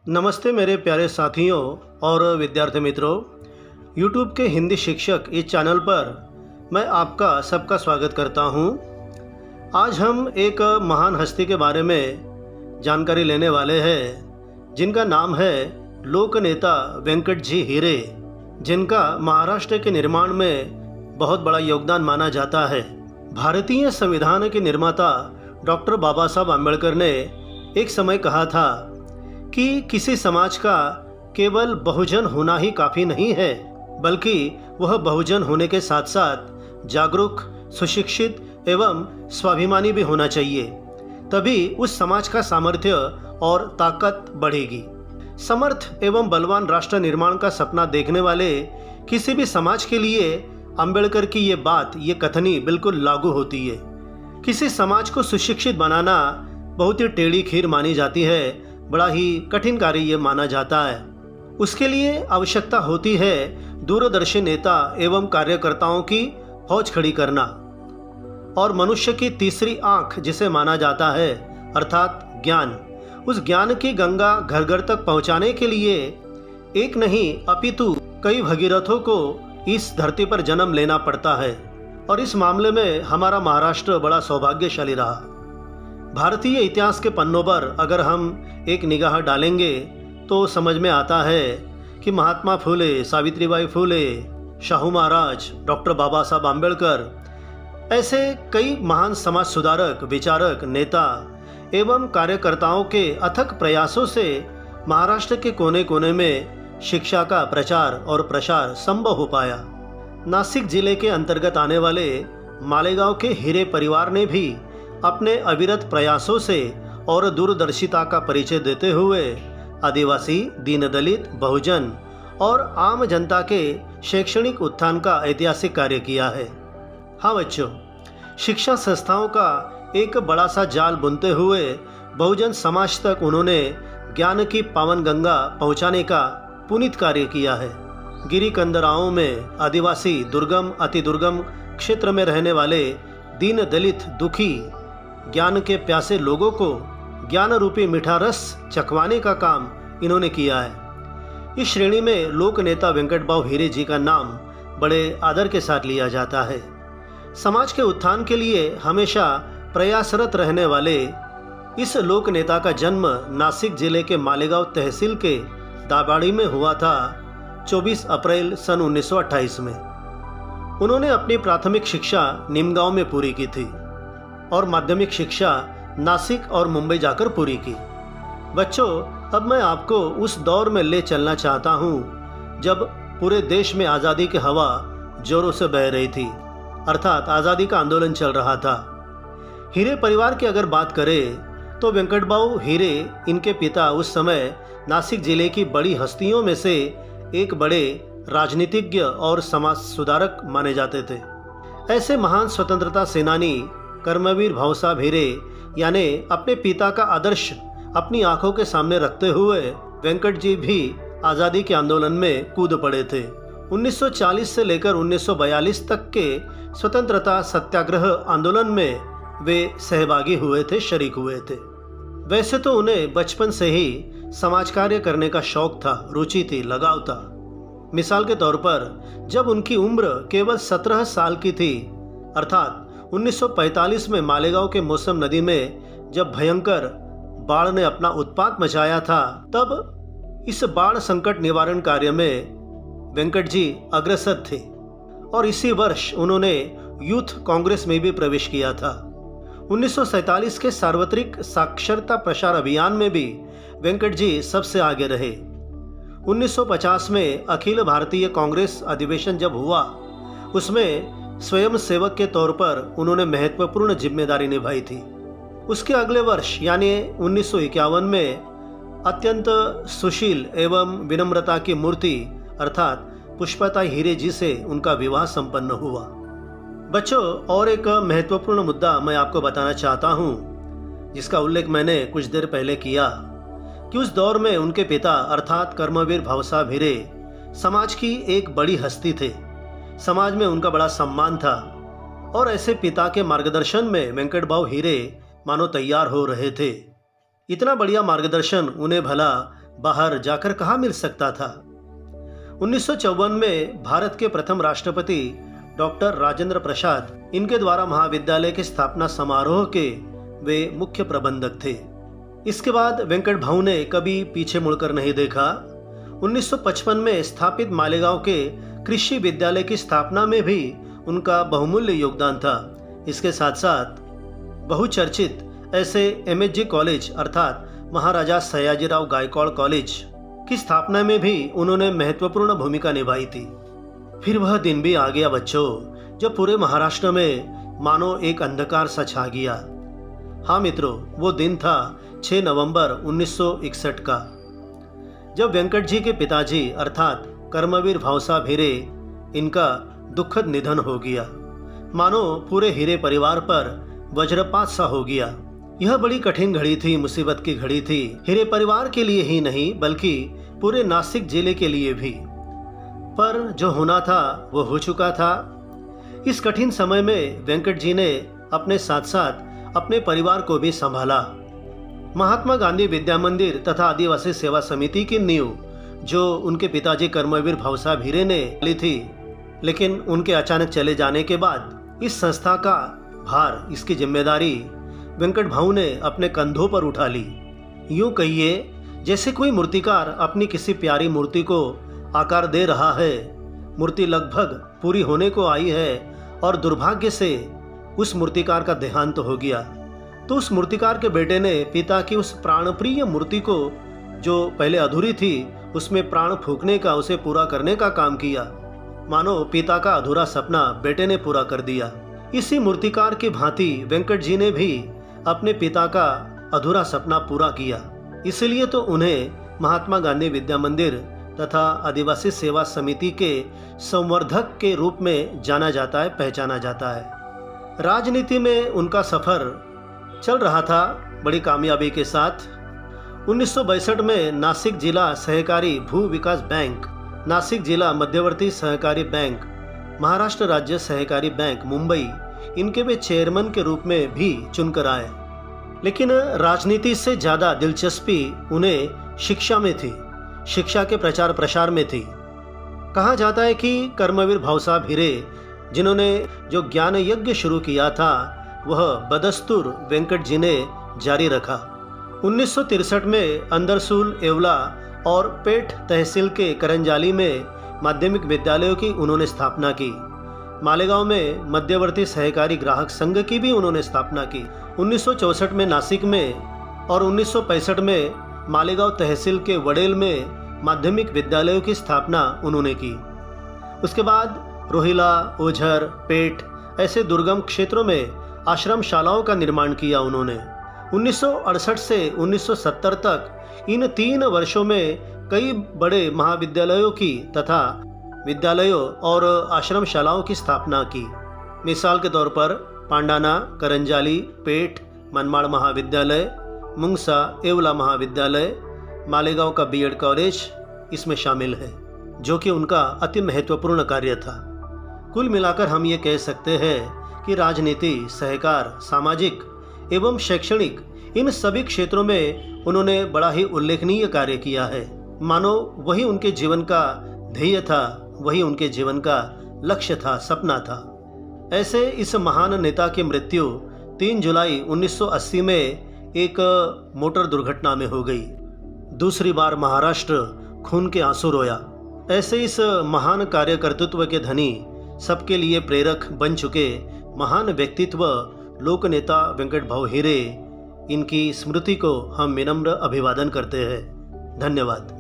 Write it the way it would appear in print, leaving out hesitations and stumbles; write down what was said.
नमस्ते मेरे प्यारे साथियों और विद्यार्थी मित्रों। YouTube के हिंदी शिक्षक इस चैनल पर मैं आपका सबका स्वागत करता हूं। आज हम एक महान हस्ती के बारे में जानकारी लेने वाले हैं जिनका नाम है लोक नेता वेंकट जी हीरे, जिनका महाराष्ट्र के निर्माण में बहुत बड़ा योगदान माना जाता है। भारतीय संविधान के निर्माता डॉक्टर बाबा साहब आम्बेडकर ने एक समय कहा था कि किसी समाज का केवल बहुजन होना ही काफ़ी नहीं है, बल्कि वह बहुजन होने के साथ साथ जागरूक, सुशिक्षित एवं स्वाभिमानी भी होना चाहिए। तभी उस समाज का सामर्थ्य और ताकत बढ़ेगी। समर्थ एवं बलवान राष्ट्र निर्माण का सपना देखने वाले किसी भी समाज के लिए आम्बेडकर की ये कथनी बिल्कुल लागू होती है। किसी समाज को सुशिक्षित बनाना बहुत ही टेढ़ी खीर मानी जाती है, बड़ा ही कठिन कार्य ये माना जाता है। उसके लिए आवश्यकता होती है दूरदर्शी नेता एवं कार्यकर्ताओं की फौज खड़ी करना और मनुष्य की तीसरी आंख जिसे माना जाता है अर्थात ज्ञान। उस ज्ञान की गंगा घर घर तक पहुंचाने के लिए एक नहीं अपितु कई भगीरथों को इस धरती पर जन्म लेना पड़ता है और इस मामले में हमारा महाराष्ट्र बड़ा सौभाग्यशाली रहा। भारतीय इतिहास के पन्नों पर अगर हम एक निगाह डालेंगे तो समझ में आता है कि महात्मा फूले, सावित्रीबाई फूले, शाहू महाराज, डॉक्टर बाबा साहब आम्बेडकर ऐसे कई महान समाज सुधारक, विचारक, नेता एवं कार्यकर्ताओं के अथक प्रयासों से महाराष्ट्र के कोने कोने में शिक्षा का प्रचार और प्रसार संभव हो पाया। नासिक जिले के अंतर्गत आने वाले मालेगांव के हीरे परिवार ने भी अपने अविरत प्रयासों से और दूरदर्शिता का परिचय देते हुए आदिवासी, दीन दलित, बहुजन और आम जनता के शैक्षणिक उत्थान का ऐतिहासिक कार्य किया है। हाँ बच्चों, शिक्षा संस्थाओं का एक बड़ा सा जाल बुनते हुए बहुजन समाज तक उन्होंने ज्ञान की पावन गंगा पहुंचाने का पुनीत कार्य किया है। गिरी कंदराओं में आदिवासी, दुर्गम, अति दुर्गम क्षेत्र में रहने वाले दीन दलित, दुखी, ज्ञान के प्यासे लोगों को ज्ञान रूपी मीठा रस चखवाने का काम इन्होंने किया है। इस श्रेणी में लोक नेता वेंकट बाबू हीरे जी का नाम बड़े आदर के साथ लिया जाता है। समाज के उत्थान के लिए हमेशा प्रयासरत रहने वाले इस लोक नेता का जन्म नासिक जिले के मालेगांव तहसील के दाबाड़ी में हुआ था 24 अप्रैल सन 1928 में। उन्होंने अपनी प्राथमिक शिक्षा निमगांव में पूरी की थी और माध्यमिक शिक्षा नासिक और मुंबई जाकर पूरी की। बच्चों, अब मैं आपको उस दौर में ले चलना चाहता हूँ जब पूरे देश में आज़ादी की हवा जोरों से बह रही थी, अर्थात आज़ादी का आंदोलन चल रहा था। हीरे परिवार की अगर बात करें तो वेंकट बाबू हीरे, इनके पिता उस समय नासिक जिले की बड़ी हस्तियों में से एक बड़े राजनीतिज्ञ और समाज सुधारक माने जाते थे। ऐसे महान स्वतंत्रता सेनानी कर्मवीर भाऊसाहब हीरे यानी अपने पिता का आदर्श अपनी आंखों के सामने रखते हुए वेंकट जी भी आज़ादी के आंदोलन में कूद पड़े थे। 1940 से लेकर 1942 तक के स्वतंत्रता सत्याग्रह आंदोलन में वे सहभागी हुए थे, शरीक हुए थे। वैसे तो उन्हें बचपन से ही समाज कार्य करने का शौक था, रुचि थी, लगाव था। मिसाल के तौर पर जब उनकी उम्र केवल 17 साल की थी, अर्थात 1945 में मालेगांव के मौसम नदी में जब भयंकर बाढ़ ने अपना उत्पात मचाया था, तब इस बाढ़ संकट निवारण कार्य में वेंकट जी अग्रसर थे और इसी वर्ष उन्होंने यूथ कांग्रेस में भी प्रवेश किया था। 1947 के सार्वत्रिक साक्षरता प्रसार अभियान में भी वेंकट जी सबसे आगे रहे। 1950 में अखिल भारतीय कांग्रेस अधिवेशन जब हुआ, उसमें स्वयं सेवक के तौर पर उन्होंने महत्वपूर्ण जिम्मेदारी निभाई थी। उसके अगले वर्ष यानी 1951 में अत्यंत सुशील एवं विनम्रता की मूर्ति अर्थात पुष्पता हीरे जी से उनका विवाह संपन्न हुआ। बच्चों, और एक महत्वपूर्ण मुद्दा मैं आपको बताना चाहता हूँ जिसका उल्लेख मैंने कुछ देर पहले किया कि उस दौर में उनके पिता अर्थात कर्मवीर भाऊसाहब हीरे समाज की एक बड़ी हस्ती थे। समाज में उनका बड़ा सम्मान था और ऐसे पिता के मार्गदर्शन में वेंकट बाबू हीरे मानो तैयार हो रहे थे। इतना बढ़िया मार्गदर्शन उन्हें भला बाहर जाकर कहाँ मिल सकता था। 1954 में भारत के प्रथम राष्ट्रपति डॉक्टर राजेंद्र प्रसाद इनके द्वारा महाविद्यालय के स्थापना समारोह के वे मुख्य प्रबंधक थे। इसके बाद वेंकट भाऊ ने कभी पीछे मुड़कर नहीं देखा। 1955 में स्थापित मालेगांव के कृषि विद्यालय की स्थापना में भी उनका बहुमूल्य योगदान था। इसके साथ साथ बहुचर्चित ऐसे MSG कॉलेज अर्थात महाराजा सयाजीराव गायकवाड़ कॉलेज की स्थापना में भी उन्होंने महत्वपूर्ण भूमिका निभाई थी। फिर वह दिन भी आ गया बच्चों, जब पूरे महाराष्ट्र में मानो एक अंधकार सा छा गया। हाँ मित्रों, वो दिन था 6 नवंबर 1961 का, जब वेंकट जी के पिताजी अर्थात कर्मवीर भावसाहब हिरे इनका दुखद निधन हो गया। मानो पूरे हिरे परिवार पर वज्रपात सा हो गया। यह बड़ी कठिन घड़ी थी, मुसीबत की घड़ी थी, हिरे परिवार के लिए ही नहीं बल्कि पूरे नासिक जिले के लिए भी। पर जो होना था वो हो चुका था। इस कठिन समय में वेंकट जी ने अपने साथ साथ अपने परिवार को भी संभाला। महात्मा गांधी विद्या मंदिर तथा आदिवासी सेवा समिति की नींव जो उनके पिताजी कर्मवीर भावसाहब हिरे ने ली थी, लेकिन उनके अचानक चले जाने के बाद इस संस्था का भार, इसकी जिम्मेदारी वेंकट भाऊ ने अपने कंधों पर उठा ली। यूं कहिए जैसे कोई मूर्तिकार अपनी किसी प्यारी मूर्ति को आकार दे रहा है। मूर्ति लगभग पूरी होने को आई है और दुर्भाग्य से उस मूर्तिकार का देहांत हो गया। तो उस मूर्तिकार के बेटे ने पिता की उस प्राणप्रिय मूर्ति को, जो पहले अधूरी थी, उसमें प्राण फूंकने का, उसे पूरा करने का काम किया। मानो पिता का अधूरा सपना बेटे ने पूरा कर दिया। इसी मूर्तिकार की भांति वेंकट जी ने भी अपने पिता का अधूरा सपना पूरा किया। इसलिए तो उन्हें महात्मा गांधी विद्या मंदिर तथा आदिवासी सेवा समिति के संवर्धक के रूप में जाना जाता है, पहचाना जाता है। राजनीति में उनका सफर चल रहा था बड़ी कामयाबी के साथ। 1962 में नासिक जिला सहकारी भू विकास बैंक, नासिक जिला मध्यवर्ती सहकारी बैंक, महाराष्ट्र राज्य सहकारी बैंक मुंबई, इनके वे चेयरमैन के रूप में भी चुनकर आए। लेकिन राजनीति से ज़्यादा दिलचस्पी उन्हें शिक्षा में थी, शिक्षा के प्रचार प्रसार में थी। कहा जाता है कि कर्मवीर भावसाहब हिरे जिन्होंने जो ज्ञान यज्ञ शुरू किया था वह बदस्तूर वेंकट जी ने जारी रखा। 1963 में अंदरसूल, येवला और पेठ तहसील के करंजाली में माध्यमिक विद्यालयों की उन्होंने स्थापना की। मालेगांव में मध्यवर्ती सहकारी ग्राहक संघ की भी उन्होंने स्थापना की। 1964 में नासिक में और 1965 में मालेगांव तहसील के वडेल में माध्यमिक विद्यालयों की स्थापना उन्होंने की। उसके बाद रोहिला, ओझर, पेठ ऐसे दुर्गम क्षेत्रों में आश्रम शालाओं का निर्माण किया उन्होंने। 1968 से 1970 तक इन 3 वर्षों में कई बड़े महाविद्यालयों की तथा विद्यालयों और आश्रम शालाओं की स्थापना की। मिसाल के तौर पर पांडाना, करंजाली, पेठ, मनमाड़ महाविद्यालय, मुंगसा, येवला महाविद्यालय, मालेगांव का बीएड कॉलेज इसमें शामिल है, जो कि उनका अति महत्वपूर्ण कार्य था। कुल मिलाकर हम ये कह सकते हैं कि राजनीति, सहकार, सामाजिक एवं शैक्षणिक इन सभी क्षेत्रों में उन्होंने बड़ा ही उल्लेखनीय कार्य किया है। मानो वही उनके जीवन का ध्येय था, वही उनके जीवन का लक्ष्य था, सपना था। ऐसे इस महान नेता की मृत्यु 3 जुलाई 1980 में एक मोटर दुर्घटना में हो गई। दूसरी बार महाराष्ट्र खून के आंसू रोया। ऐसे इस महान कार्यकर्तृत्व के धनी, सबके लिए प्रेरक बन चुके महान व्यक्तित्व लोक नेता वेंकट भाऊ हिरे, इनकी स्मृति को हम विनम्र अभिवादन करते हैं। धन्यवाद।